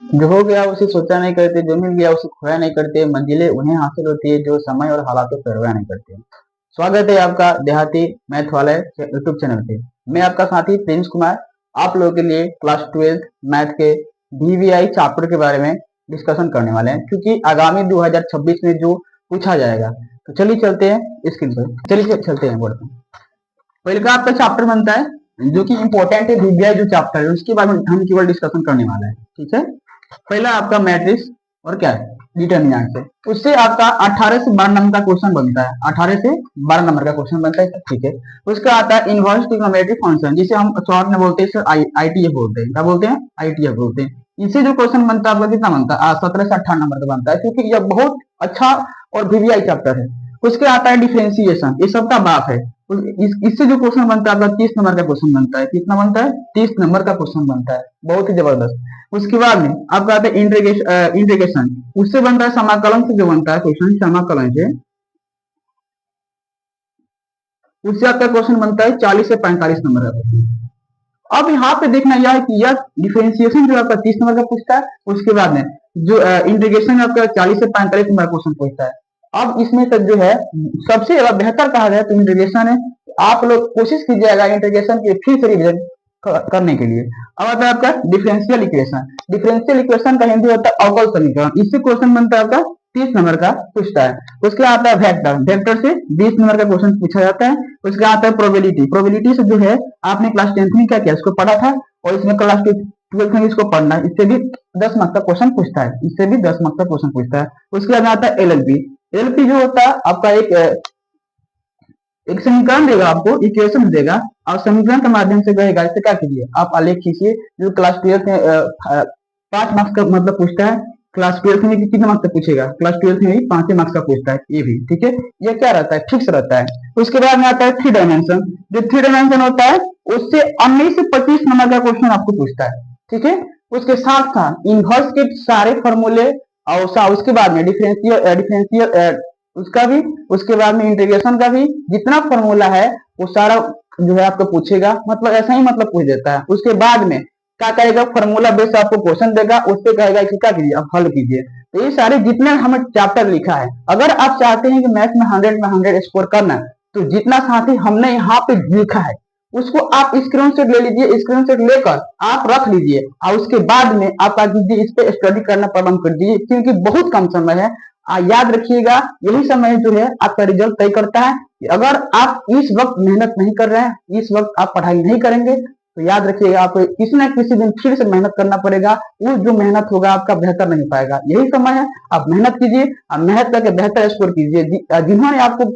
जो हो गया उसे सोचा नहीं करते, जो मिल गया उसे खोया नहीं करते, मंजिलें उन्हें हासिल होती है जो समय और हालातों पर परवाह नहीं करते। स्वागत है आपका देहाती मैथ वाले यूट्यूब चैनल पे। मैं आपका साथी प्रिंस कुमार आप लोगों के लिए क्लास 12 मैथ के डीवीआई चैप्टर के बारे में डिस्कशन करने वाले हैं, क्योंकि आगामी 2026 में जो पूछा जाएगा। तो चलिए चलते हैं स्क्रीन पर, चलिए चलते हैं बोर्ड पर। पहले का आपका चैप्टर बनता है जो कि इंपॉर्टेंट है, डीवीआई जो चैप्टर है उसके बारे में हम केवल डिस्कशन करने वाले हैं। ठीक है, पहला आपका मैट्रिक्स और क्या है डिटर्मिनेंट से, उससे आपका 18 से 12 नंबर का क्वेश्चन बनता है, 18 से 12 नंबर का क्वेश्चन बनता है। ठीक है, उसका आता है इनवर्स ट्रिग्नोमेट्रिक फंक्शन, जिसे हम शॉर्ट में बोलते हैं आईटीएफ बोलते हैं। क्या बोलते हैं? आईटीएफ बोलते हैं। इससे जो क्वेश्चन बनता है आपका कितना बनता है? 17 से 18 नंबर का बनता है, क्योंकि यह बहुत अच्छा और वीवीआई चैप्टर है। उसके आता है डिफरेंशिएशन, ये सबका बाप है। इससे जो क्वेश्चन बनता है आपका 30 नंबर का क्वेश्चन बनता है। कितना बनता है? 30 नंबर का क्वेश्चन बनता है, बहुत ही जबरदस्त। उसके बाद में आपका आता है इंटीग्रेशन, उससे बनता है समाकलन से जो बनता है क्वेश्चन, समाकलन से उससे आपका क्वेश्चन बनता है 40 से 45 नंबर का क्वेश्चन। अब यहाँ पे देखना यह है कि यह डिफरेंशिएशन जो आपका 30 नंबर का पूछता है, उसके बाद में जो इंटीग्रेशन आपका 40 से 45 नंबर का क्वेश्चन पूछता है। अब इसमें तक जो है सबसे ज्यादा बेहतर कहा जाए तो इंटीग्रेशन है। आप लोग कोशिश कीजिएगा इंटीग्रेशन के फिर से रिविजन करने के लिए। अब आता है आपका डिफरेंशियल इक्वेशन। डिफरेंशियल इक्वेशन का हिंदी होता है अवकल समीकरण। इससे क्वेश्चन बनता है आपका 30 नंबर का पूछता है। उसके आता है वेक्टर, वेक्टर से 20 नंबर का क्वेश्चन पूछा जाता है। उसके आता है प्रोबेबिलिटी, प्रोबेबिलिटी से जो है आपने क्लास 10th में क्या किया इसको पढ़ा था, और इसमें क्लास 12th में इसको पढ़ना है। इससे भी 10 मार्क्स का क्वेश्चन पूछता है, इससे भी 10 मार्क्स का क्वेश्चन पूछता है। उसके बाद आता है एलएलपी। एलएलपी जो होता है आपका एक समीकरण देगा, आपको इक्वेशन देगा और समीकरण के माध्यम से कहेगा इससे क्या कीजिए आप आलेख खींचिए। जो क्लास 12th में 5 मार्क्स का मतलब पूछता है। क्लास 12th में कितने मार्क्स का पूछेगा? क्लास 12th में भी 5 मार्क्स का पूछता है ये भी। ठीक है, ये क्या रहता है? फिक्स रहता है। उसके बाद में आता है 3 डायमेंशन। जो 3 डायमेंशन होता है उससे 19 से 25 नंबर का क्वेश्चन आपको पूछता है। ठीक है, उसके साथ साथ इनवर्स के सारे फॉर्मूले और उसके बाद में डिफरेंशियल उसका भी, उसके बाद में इंटीग्रेशन का भी जितना फॉर्मूला है वो सारा जो है आपको पूछेगा। मतलब ऐसा ही मतलब पूछ देता है। उसके बाद में क्या करेगा? फॉर्मूला बेस आपको क्वेश्चन देगा, उससे कहेगा कि क्या कीजिए आप हल कीजिए। तो ये सारे जितने हमें चैप्टर लिखा है, अगर आप चाहते हैं कि मैथ में 100 में 100 स्कोर करना है, तो जितना साथी हमने यहाँ पे लिखा है उसको आप स्क्रीनशॉट ले लीजिए। स्क्रीनशॉट लेकर आप रख लीजिए और उसके बाद में आप क्या कीजिए, इस पे स्टडी करना प्रारंभ कर दीजिए, क्योंकि बहुत कम समय है। याद रखिएगा यही समय जो है आपका रिजल्ट तय करता है। कि अगर आप इस वक्त मेहनत नहीं कर रहे हैं, इस वक्त आप पढ़ाई नहीं करेंगे, तो याद रखिएगा आपको किसी न किसी दिन फिर से मेहनत करना पड़ेगा। वो जो मेहनत होगा आपका बेहतर नहीं पाएगा। यही समय है, आप मेहनत कीजिए, आप मेहनत करके बेहतर स्कोर कीजिए। जिन्होंने आपको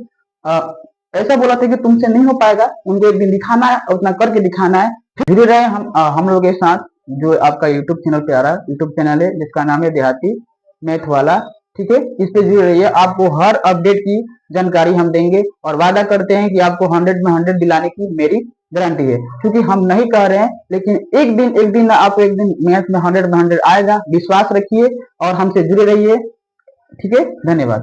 ऐसा बोला था कि तुमसे नहीं हो पाएगा, उनको एक दिन दिखाना है, उतना करके दिखाना है। धीरे रहे हम लोग के साथ। जो आपका यूट्यूब चैनल पे आ रहा है, यूट्यूब चैनल है जिसका नाम है देहाती मैथ वाला। ठीक है, इस पे जुड़े रहिए, आपको हर अपडेट की जानकारी हम देंगे और वादा करते हैं कि आपको 100 में 100 दिलाने की मेरी गारंटी है। क्योंकि हम नहीं कह रहे हैं, लेकिन एक दिन आपको एक दिन मैथ में 100 आएगा। विश्वास रखिए और हमसे जुड़े रहिए। ठीक है, धन्यवाद।